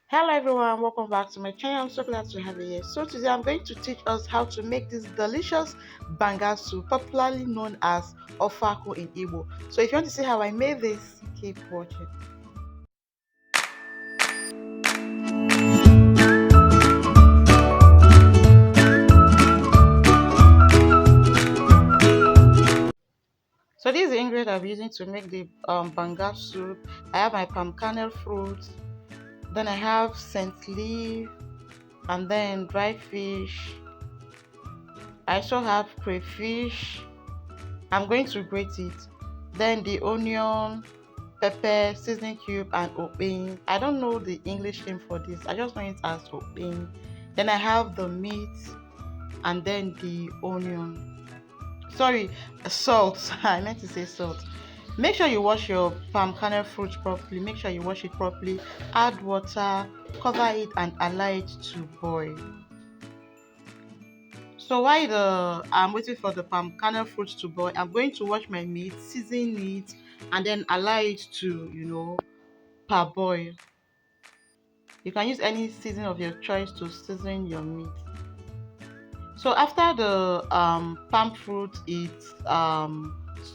Hello everyone, welcome back to my channel. I'm so glad to have you here. So today I'm going to teach us how to make this delicious banga soup, popularly known as ofako in Igbo. So if you want to see how I made this, keep watching. So this is the ingredient I'm using to make the banga soup. I have my palm kernel fruit, then I have scent leaf, and then dry fish. I also have crayfish. I'm going to grate it. Then the onion, pepper, seasoning cube, and open. I don't know the English name for this. I just know it as open. Then I have the meat and then the onion. Sorry, salt. I meant to say salt. Make sure you wash your palm kernel fruit properly. Make sure you wash it properly. Add water, cover it, and allow it to boil. So while I'm waiting for the palm kernel fruit to boil, I'm going to wash my meat, season it, and then allow it to, parboil. You can use any season of your choice to season your meat. So after the palm fruit is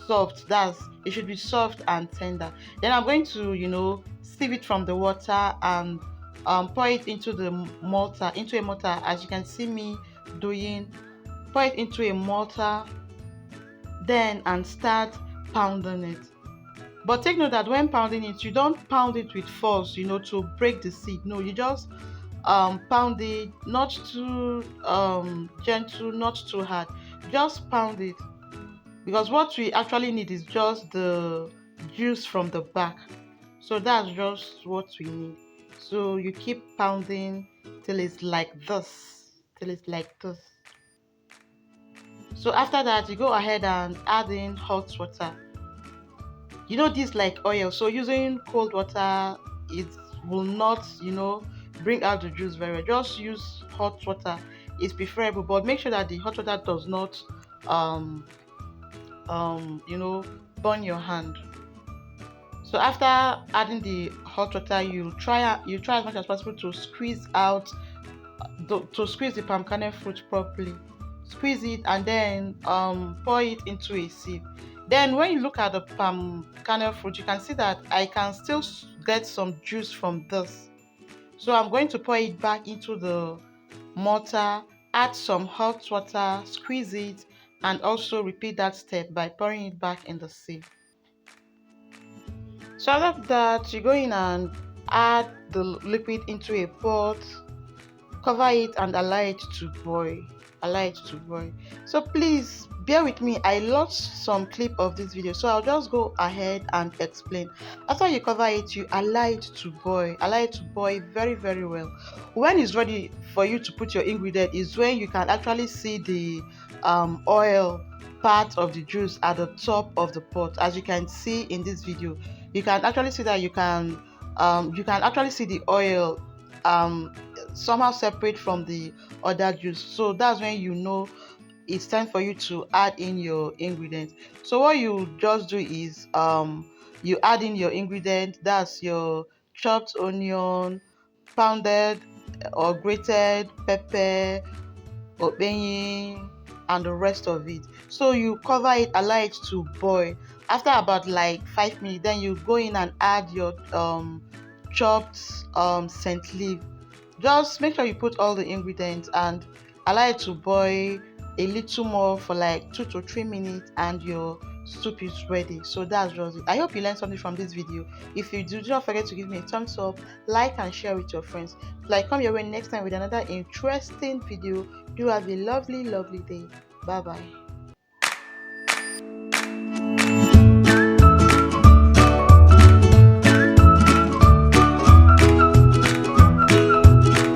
soft, that's it should be soft and tender. Then I'm going to sieve it from the water and pour it into the mortar, into a mortar, as you can see me doing. Pour it into a mortar, then and start pounding it. But take note that when pounding it, you don't pound it with force, to break the seed. No, you just pound it, not too gentle, not too hard. Just pound it, because what we actually need is just the juice from the back. So that's just what we need. So you keep pounding till it's like this, till it's like this. So after that, you go ahead and add in hot water. This like oil, so using cold water, it will not bring out the juice very well. Just use hot water, it's preferable, but make sure that the hot water does not um you know burn your hand. So after adding the hot water, you try as much as possible to squeeze out to squeeze the palm kernel fruit properly. Squeeze it and then pour it into a sieve. Then when you look at the palm kernel fruit, you can see that I can still get some juice from this. So I'm going to pour it back into the mortar, add some hot water, squeeze it, and also repeat that step by pouring it back in the sieve. So after that, you go in and add the liquid into a pot, cover it and allow it to boil. So please bear with me, I lost some clip of this video, so I'll just go ahead and explain. After you cover it, you allow it to boil very very well. When it's ready for you to put your ingredient is when you can actually see the oil part of the juice at the top of the pot. As you can see in this video, you can actually see that you can actually see the oil somehow separate from the other juice. So that's when it's time for you to add in your ingredients. So what you just do is you add in your ingredient, that's your chopped onion, pounded or grated pepper, obenyin, and the rest of it. So you cover it, allow it to boil. After about like 5 minutes, then you go in and add your chopped scent leaf. Just make sure you put all the ingredients and allow it to boil a little more for like 2 to 3 minutes, and your soup is ready. So that's just it. I hope you learned something from this video. If you do not forget to give me a thumbs up, like and share with your friends. Like, come your way next time with another interesting video. Do have a lovely day. Bye bye.